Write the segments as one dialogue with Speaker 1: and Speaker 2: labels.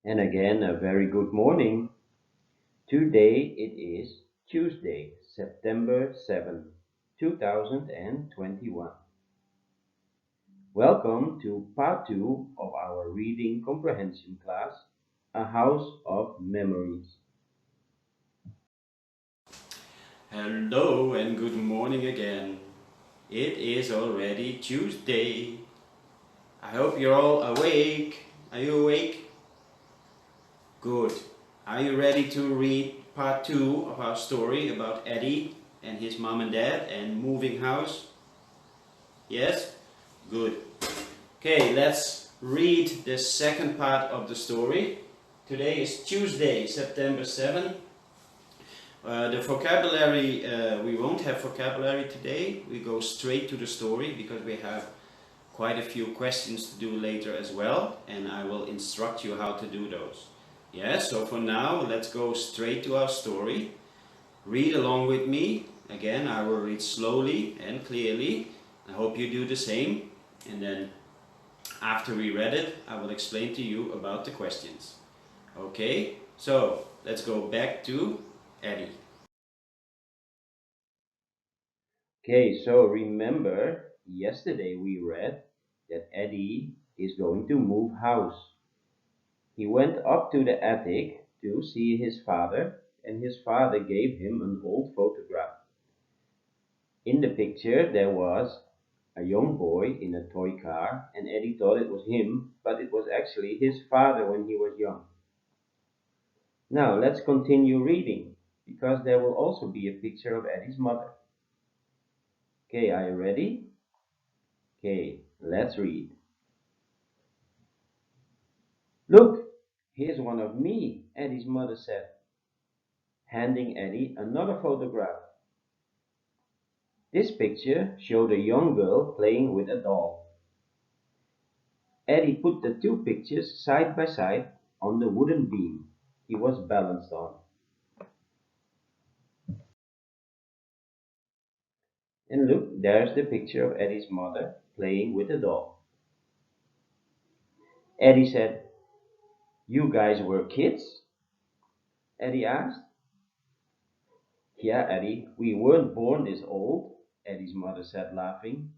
Speaker 1: And again, a very good morning. Today it is Tuesday, September 7th, 2021. Welcome to part 2 of our reading comprehension class, A House of Memories.
Speaker 2: Hello and good morning again. It is already Tuesday. I hope you're all awake. Are you awake? Good. Are you ready to read part 2 of our story about Eddie and his mom and dad and moving house? Yes? Good. Okay, let's read the second part of the story. Today is Tuesday, September 7th. The vocabulary, we won't have vocabulary today. We go straight to the story because we have quite a few questions to do later as well, and I will instruct you how to do those. Yes, so for now, let's go straight to our story. Read along with me. Again, I will read slowly and clearly. I hope you do the same. And then after we read it, I will explain to you about the questions. Okay, so let's go back to Eddie.
Speaker 1: Okay, so remember, yesterday we read that Eddie is going to move house. He went up to the attic to see his father, and his father gave him an old photograph. In the picture, there was a young boy in a toy car, and Eddie thought it was him, but it was actually his father when he was young. Now, let's continue reading, because there will also be a picture of Eddie's mother. Okay, are you ready? Okay, let's read. Look, here's one of me, Eddie's mother said, handing Eddie another photograph. This picture showed a young girl playing with a doll. Eddie put the two pictures side by side on the wooden beam he was balanced on. And look, there's the picture of Eddie's mother playing with a doll. Eddie said, "You guys were kids?" Eddie asked. "Yeah, Eddie, we weren't born this old," Eddie's mother said, laughing.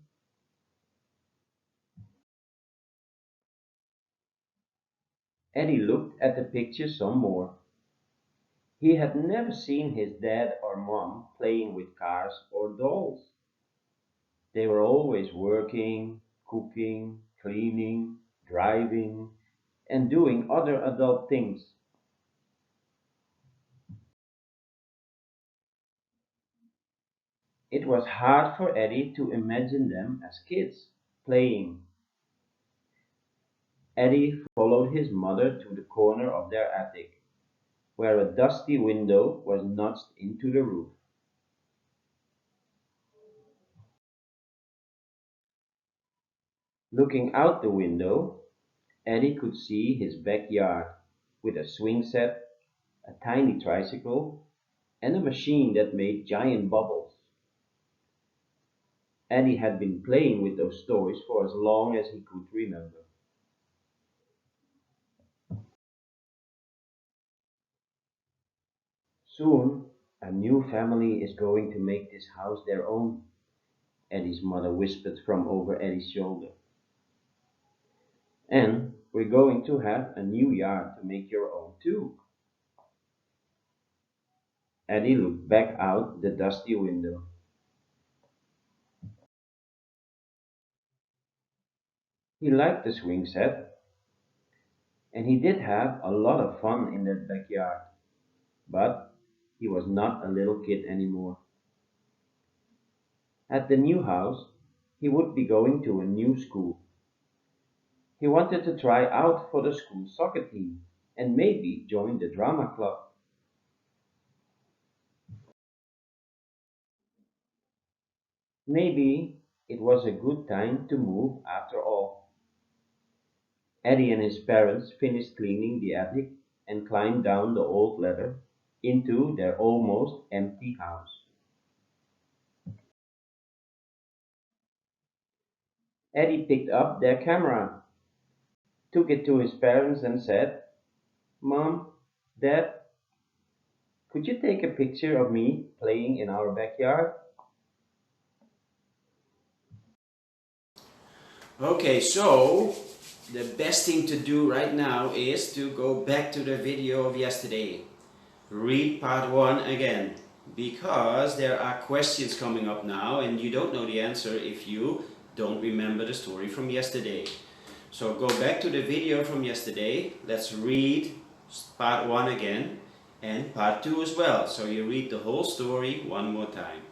Speaker 1: Eddie looked at the picture some more. He had never seen his dad or mom playing with cars or dolls. They were always working, cooking, cleaning, driving, and doing other adult things. It was hard for Eddie to imagine them as kids, playing. Eddie followed his mother to the corner of their attic, where a dusty window was notched into the roof. Looking out the window, Eddie could see his backyard with a swing set, a tiny tricycle, and a machine that made giant bubbles. Eddie had been playing with those toys for as long as he could remember. Soon, a new family is going to make this house their own, Eddie's mother whispered from over Eddie's shoulder. And we're going to have a new yard to make your own too. Eddie looked back out the dusty window. He liked the swing set, and he did have a lot of fun in that backyard, but he was not a little kid anymore. At the new house, he would be going to a new school. He wanted to try out for the school soccer team and maybe join the drama club. Maybe it was a good time to move after all. Eddie and his parents finished cleaning the attic and climbed down the old ladder into their almost empty house. Eddie picked up their camera, took it to his parents, and said, Mom, Dad, could you take a picture of me playing in our backyard?
Speaker 2: Okay, so the best thing to do right now is to go back to the video of yesterday. Read part 1 again, because there are questions coming up now and you don't know the answer if you don't remember the story from yesterday. So go back to the video from yesterday. Let's read part 1 again and part 2 as well. So you read the whole story one more time.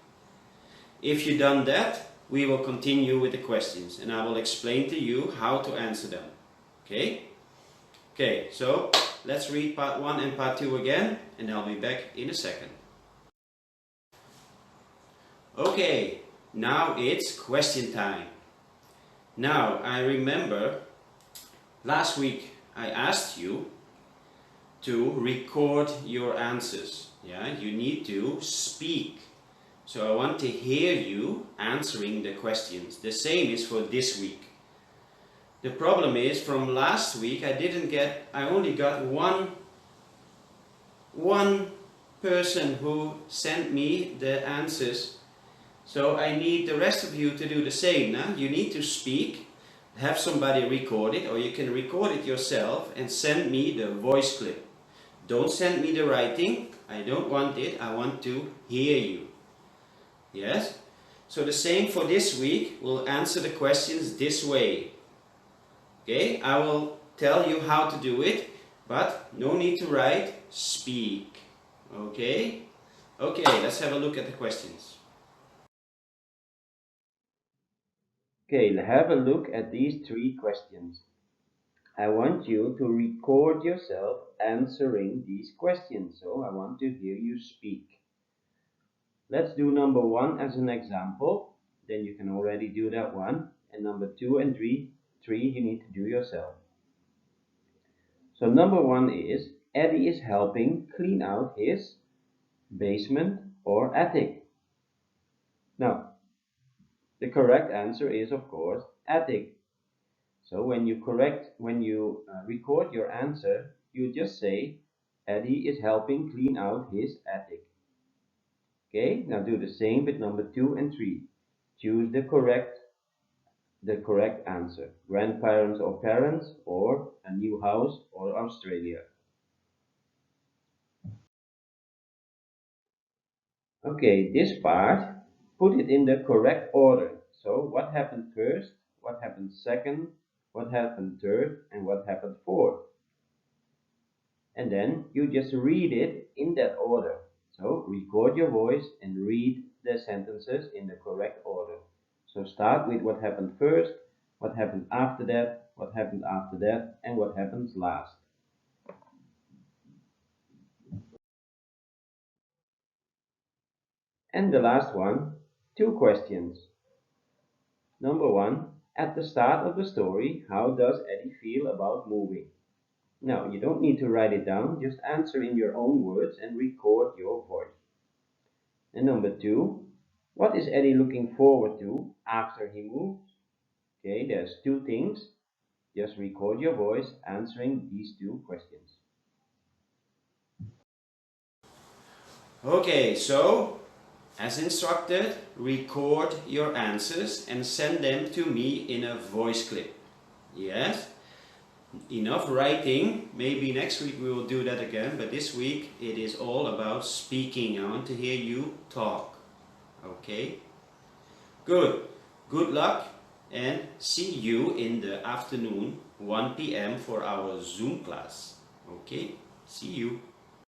Speaker 2: If you've done that, we will continue with the questions and I will explain to you how to answer them. Okay? Okay, so let's read part 1 and part 2 again and I'll be back in a second. Okay, now it's question time. Now, I remember last week I asked you to record your answers. Yeah, you need to speak. So I want to hear you answering the questions. The same is for this week. The problem is from last week I only got one person who sent me the answers. So I need the rest of you to do the same. Now you need to speak, have somebody record it, or you can record it yourself and send me the voice clip. Don't send me the writing. I don't want it. I want to hear you. Yes? So the same for this week. We'll answer the questions this way. Okay? I will tell you how to do it, but no need to write. Speak. Okay? Okay, let's have a look at the questions.
Speaker 1: Okay, have a look at these 3 questions. I want you to record yourself answering these questions, so I want to hear you speak. Let's do number 1 as an example, then you can already do that one, and number 2 and 3 you need to do yourself. So number 1 is, Eddie is helping clean out his basement or attic. Now, the correct answer is, of course, attic. So when you record your answer, you just say, Eddie is helping clean out his attic. Okay, now do the same with number 2 and 3. Choose the correct answer. Grandparents or parents, or a new house, or Australia. Okay, this part, put it in the correct order. So what happened first, what happened second, what happened third, and what happened fourth. And then you just read it in that order. So record your voice and read the sentences in the correct order. So start with what happened first, what happened after that, what happened after that, and what happens last. And the last one, 2 questions. Number 1, at the start of the story, how does Eddie feel about moving? Now, you don't need to write it down, just answer in your own words and record your voice. And number 2, what is Eddie looking forward to after he moves? Okay, there's 2 things. Just record your voice answering these 2 questions.
Speaker 2: Okay, so as instructed, record your answers and send them to me in a voice clip. Yes? Enough writing. Maybe next week we will do that again, but this week it is all about speaking. I want to hear you talk. Okay? Good. Good luck and see you in the afternoon, 1 p.m. for our Zoom class. Okay? See you.